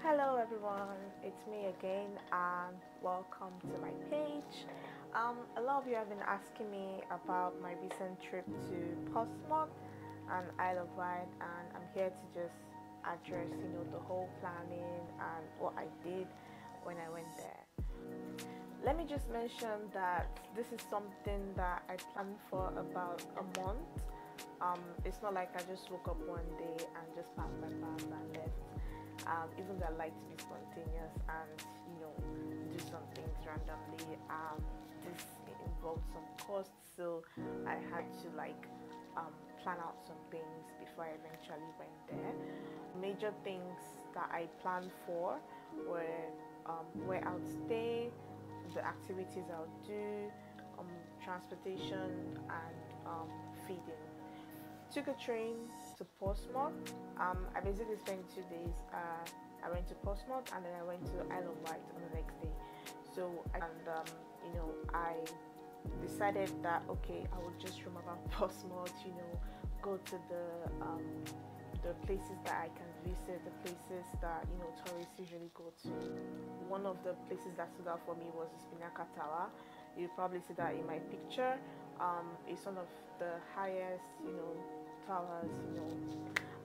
Hello everyone, it's me again and welcome to my page. A lot of you have been asking me about my recent trip to Portsmouth and Isle of Wight, and I'm here to just address the whole planning and what I did when I went there. Let me just mention that this is something that I planned for about a month. It's not like I just woke up one day and just packed my bags and left. Even though I like to be spontaneous and do some things randomly, this involved some costs, so I had to plan out some things before I eventually went there. Major things that I planned for were where I would stay, the activities I would do, transportation, and feeding. Took a train to Portsmouth. I basically spent 2 days. I went to Portsmouth and then I went to Isle of Wight on the next day. I decided that okay, I would just roam around Portsmouth. Go to the places that I can visit, the places that tourists usually go to. One of the places that stood out for me was the Spinnaker Tower. You probably see that in my picture. It's one of the highest, towers, and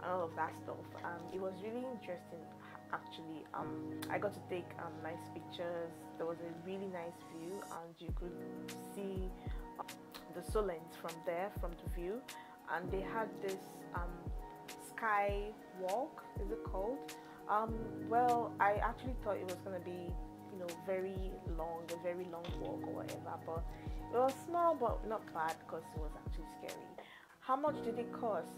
all of that stuff. It was really interesting, actually. I got to take nice pictures. There was a really nice view, and you could see the Solent from there, from the view. And they had this sky walk, is it called? Well, I actually thought it was gonna be very long, a very long walk or whatever, but it was small but not bad because it was actually scary. How much did it cost?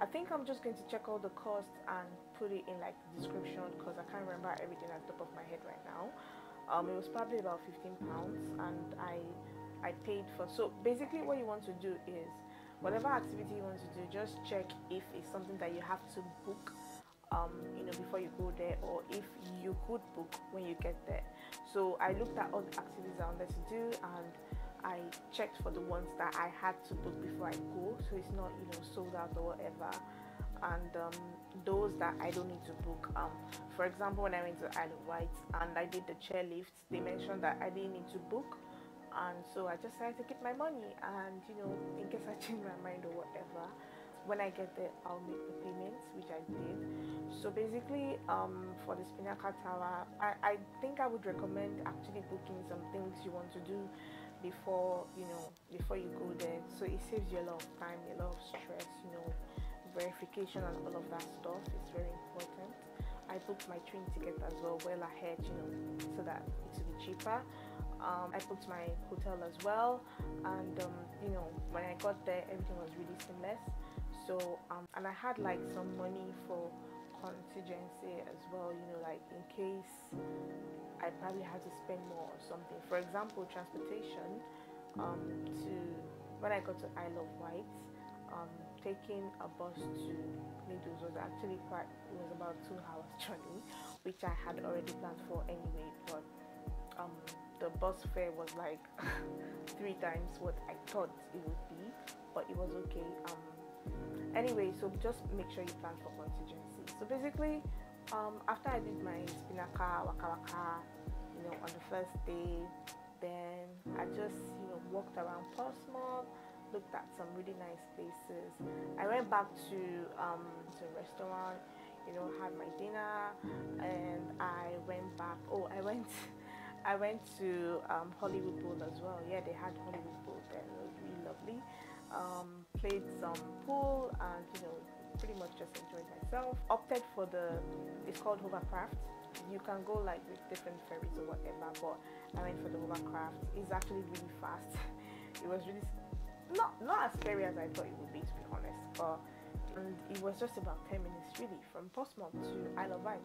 I think I'm just going to check all the costs and put it in the description because I can't remember everything at the top of my head right now. It was probably about £15, and I paid for. So basically what you want to do is whatever activity you want to do, just check if it's something that you have to book before you go there, or if you could book when you get there. So I looked at all the activities I wanted to do, and I checked for the ones that I had to book before I go, so it's not sold out or whatever. And those that I don't need to book, for example, when I went to Isle of Wight and I did the chairlift, they mentioned that I didn't need to book, and so I just decided to keep my money, and in case I change my mind or whatever, when I get there I'll make the payments, which I did. So basically, for the Spinnaker Tower, I think I would recommend actually booking some things you want to do before before you go there, so it saves you a lot of time, a lot of stress, verification and all of that stuff is very important. I booked my train ticket as well well ahead, so that it will be cheaper. I booked my hotel as well, and when I got there everything was really seamless. So and I had some money for contingency as well, in case I probably had to spend more or something. For example, transportation, to when I got to Isle of Wight, taking a bus to Needles was actually it was about 2 hours journey, which I had already planned for anyway, but the bus fare was like 3 times what I thought it would be, but it was okay. Anyway, so just make sure you plan for contingency. So basically, after I did my Spinnaker waka waka, on the first day, then I just walked around Portsmouth, looked at some really nice places. I went back to a restaurant, had my dinner, and I went back. Oh, I went to Hollywood Bowl as well. Yeah, they had Hollywood Bowl there. It was really lovely. Played some pool and pretty much just enjoyed myself. Opted for it's called hovercraft. You can go with different ferries or whatever, but I went for the hovercraft. It's actually really fast. It was really not as scary as I thought it would be, to be honest, and it was just about 10 minutes really from Portsmouth to Isle of Wight.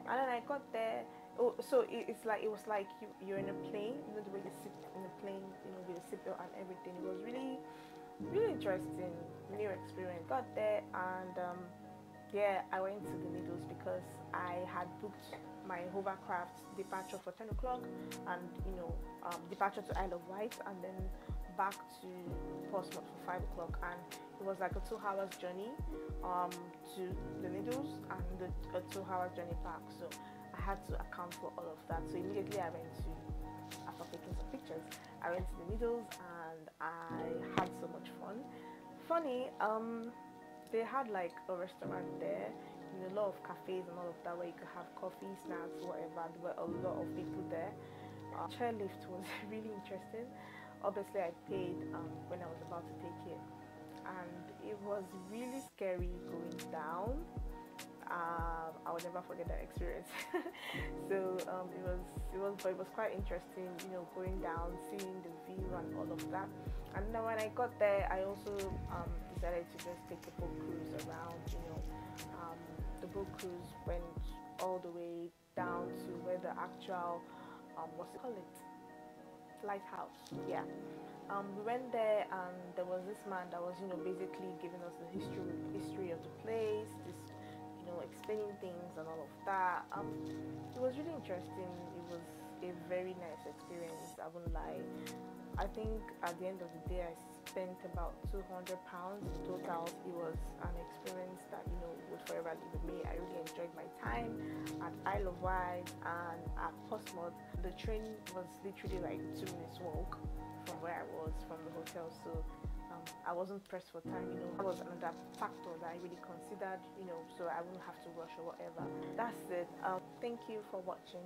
And then I got there. Oh, so it was like you're in a plane, the way you sit in a plane, with a seatbelt and everything. It was really interesting, new experience. Got there, and yeah, I went to the Needles because I had booked my hovercraft departure for 10 o'clock, and departure to Isle of Wight, and then back to Portsmouth for 5 o'clock, and it was like a 2 hours journey to the Needles and a 2 hour journey back. So I had to account for all of that. So immediately I went to, after taking some pictures, I went to the needles and I had so much fun. Funny, they had like a restaurant there, a lot of cafes and all of that where you could have coffee, snacks, whatever. There were a lot of people there. Chairlift was really interesting. Obviously, I paid when I was about to take it, and it was really scary going down. I will never forget that experience. So but it was quite interesting, going down, seeing the view and all of that. And then when I got there, I also decided to just take a boat cruise around. The boat cruise went all the way down to where the actual what's it called it, lighthouse. Yeah. We went there and there was this man that was, basically giving us the history of the place, just, explaining things and all of that. It was really interesting. It was a very nice experience, I won't lie. I think at the end of the day, I spent about £200 in total. It was an experience that, would forever live with me. I really enjoyed my time at Isle of Wight and at Portsmouth. The train was literally like 2 minutes walk from where I was from the hotel, so I wasn't pressed for time. That was another factor that I really considered, so I wouldn't have to rush or whatever. That's it. Thank you for watching.